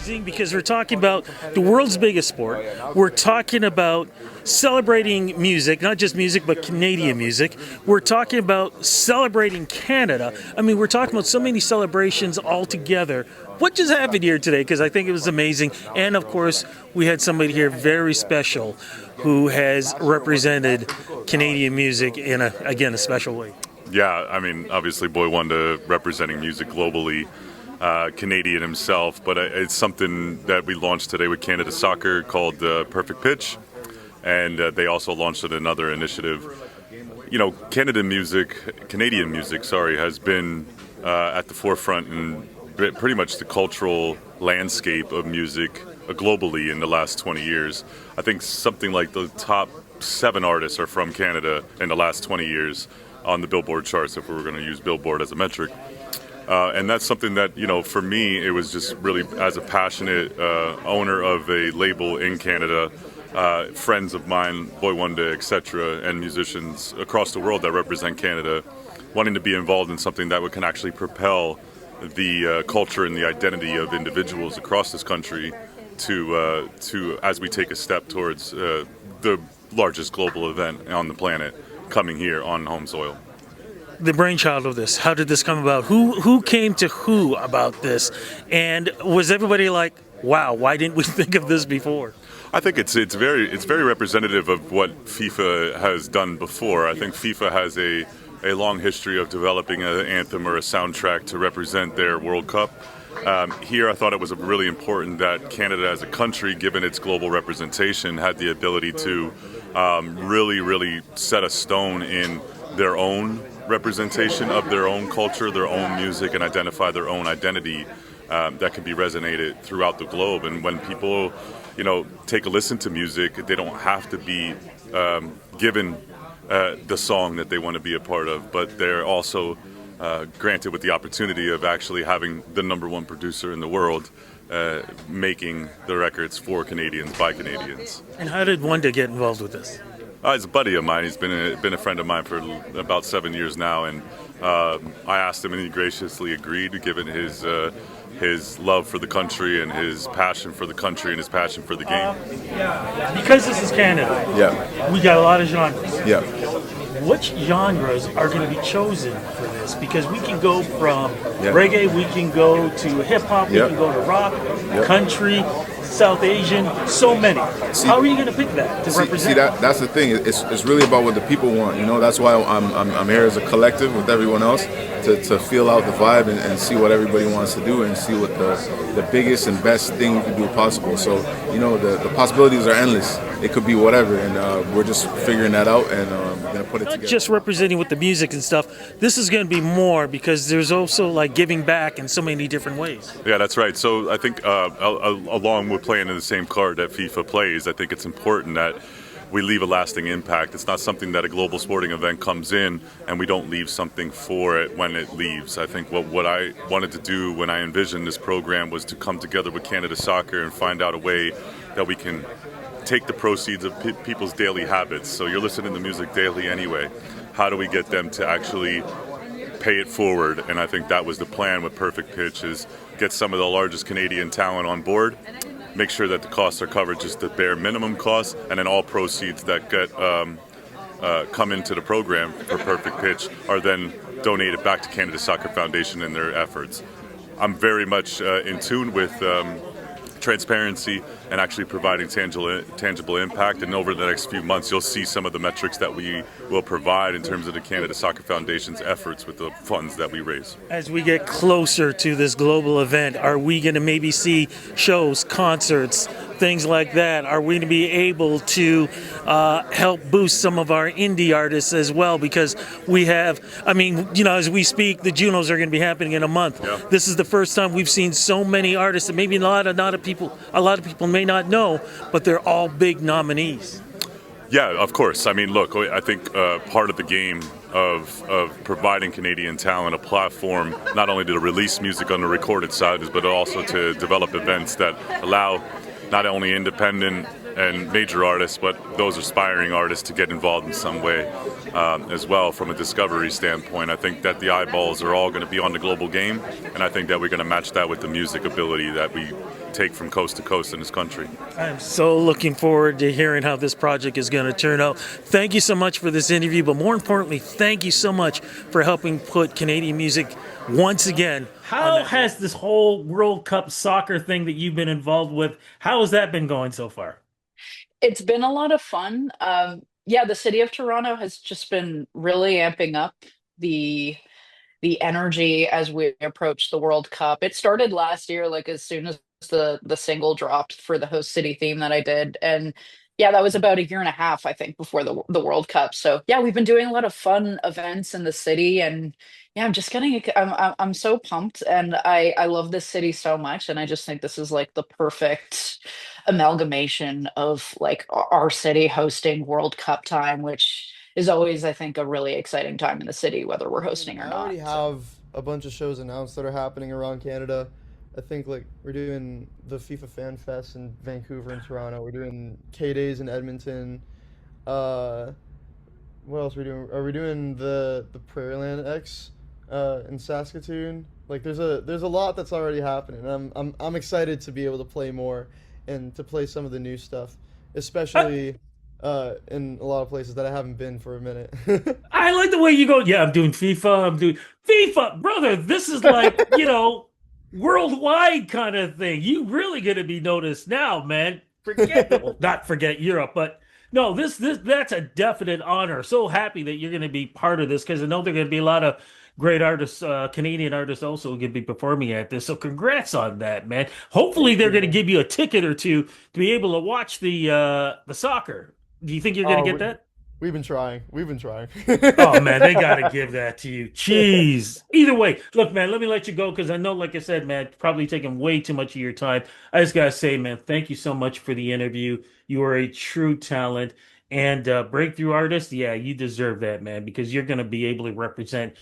amazing because we're talking about the world's biggest sport. We're talking about celebrating music, not just music, but Canadian music. We're talking about celebrating Canada. I mean, we're talking about so many celebrations all together. What just happened here today? Because I think it was amazing. And of course, we had somebody here very special who has represented Canadian music in, a special way. Yeah, I mean, obviously Boy Wonder representing music globally, Canadian himself, but it's something that we launched today with Canada Soccer called Perfect Pitch, and they also launched another initiative. You know, Canadian music, has been at the forefront in pretty much the cultural landscape of music globally in the last 20 years. I think something like the top 7 artists are from Canada in the last 20 years on the Billboard charts, if we were going to use Billboard as a metric. And that's something that, you know, for me, it was just really, as a passionate owner of a label in Canada, friends of mine, Boy Wonder, etc., and musicians across the world that represent Canada, wanting to be involved in something that can actually propel the culture and the identity of individuals across this country to as we take a step towards the largest global event on the planet coming here on home soil. The brainchild of this, how did this come about? Who came to who about this? And was everybody like, wow, why didn't we think of this before? I think it's very representative of what FIFA has done before. I think FIFA has a long history of developing an anthem or a soundtrack to represent their World Cup. Here, I thought it was really important that Canada as a country, given its global representation, had the ability to really set a stone in their own representation of their own culture, their own music, and identify their own identity that can be resonated throughout the globe. And when people, you know, take a listen to music, they don't have to be given the song that they want to be a part of, but they're also granted with the opportunity of actually having the #1 producer in the world making the records for Canadians by Canadians. And how did Wanda get involved with this? He's a buddy of mine. He's been a friend of mine for about 7 years now, and I asked him, and he graciously agreed, given his love for the country and his passion for the country and his passion for the game. Because this is Canada, we got a lot of genres. Yeah. Which genres are going to be chosen for this? Because we can go from reggae, we can go to hip hop, we can go to rock, country, South Asian, so many. How are you going to pick that to represent? See, that's the thing. It's really about what the people want. You know, that's why I'm here as a collective with everyone else to feel out the vibe and see what everybody wants to do and see what the biggest and best thing we can do possible. So, you know, the possibilities are endless. It could be whatever, and we're just figuring that out and going to put it together. Not just representing with the music and stuff. This is going to be more because there's also like giving back in so many different ways. Yeah, that's right. So I think along with playing in the same card that FIFA plays, I think it's important that we leave a lasting impact. It's not something that a global sporting event comes in and we don't leave something for it when it leaves. I think what I wanted to do when I envisioned this program was to come together with Canada Soccer and find out a way that we can take the proceeds of people's daily habits. So you're listening to music daily anyway. How do we get them to actually pay it forward? And I think that was the plan with Perfect Pitch, is get some of the largest Canadian talent on board, make sure that the costs are covered, just the bare minimum costs, and then all proceeds that get come into the program for Perfect Pitch are then donated back to Canada Soccer Foundation in their efforts. I'm very much in tune with transparency and actually providing tangible impact, and over the next few months you'll see some of the metrics that we will provide in terms of the Canada Soccer Foundation's efforts with the funds that we raise. As we get closer to this global event, are we going to maybe see shows, concerts, things like that? Are we going to be able to help boost some of our indie artists as well? Because we have, I mean, you know, as we speak, the Junos are going to be happening in a month. Yeah. This is the first time we've seen so many artists, and maybe a lot of people may not know, but they're all big nominees. Yeah, of course. I mean, look, I think part of the game of providing Canadian talent a platform, not only to release music on the recorded side, but also to develop events that allow not only independent and major artists, but those aspiring artists to get involved in some way as well from a discovery standpoint. I think that the eyeballs are all going to be on the global game, and I think that we're going to match that with the music ability that we take from coast to coast in this country. I'm so looking forward to hearing how this project is going to turn out. Thank you so much for this interview, but more importantly, thank you so much for helping put Canadian music once again. How has this whole World Cup soccer thing that you've been involved with, how has that been going so far? It's been a lot of fun. Yeah, the city of Toronto has just been really amping up the the energy as we approach the World Cup. It started last year, like as soon as the single dropped for the host city theme that I did, and yeah, that was about a year and a half, I think, before the World Cup. So yeah, we've been doing a lot of fun events in the city, and yeah, I'm just getting, I'm so pumped, and I love this city so much, and I just think this is like the perfect amalgamation of like our city hosting World Cup time, which is always, I think, a really exciting time in the city, whether we're I mean, hosting or I not. already So have a bunch of shows announced that are happening around Canada. I think like we're doing the FIFA Fan Fest in Vancouver and Toronto. We're doing K Days in Edmonton. Uh, what else are we doing? Are we doing the Prairieland X in Saskatoon? Like there's a lot that's already happening. I'm excited to be able to play more and to play some of the new stuff, especially in a lot of places that I haven't been for a minute. I like the way you go, yeah, I'm doing FIFA, I'm doing FIFA, brother. This is like, worldwide kind of thing. You really gonna be noticed now, man. Well, not forget Europe, but no, this that's a definite honor. So happy that you're gonna be part of this because I know there are gonna be a lot of great artists, Canadian artists also gonna be performing at this. So congrats on that, man. Hopefully Thank they're you, gonna man. give you a ticket or two to be able to watch the soccer. Do you think you're gonna Oh, get that? we've been trying. We've been trying. Oh man, they gotta give that to you. Jeez. Either way, look, man, let me let you go because I know, like I said, man, it's probably taking way too much of your time. I just gotta say, man, thank you so much for the interview. You are a true talent and breakthrough artist. Yeah, you deserve that, man, because you're gonna be able to represent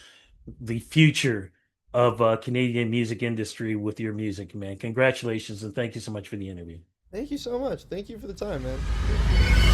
the future of Canadian music industry with your music, man. Congratulations and thank you so much for the interview. Thank you so much. Thank you for the time, man.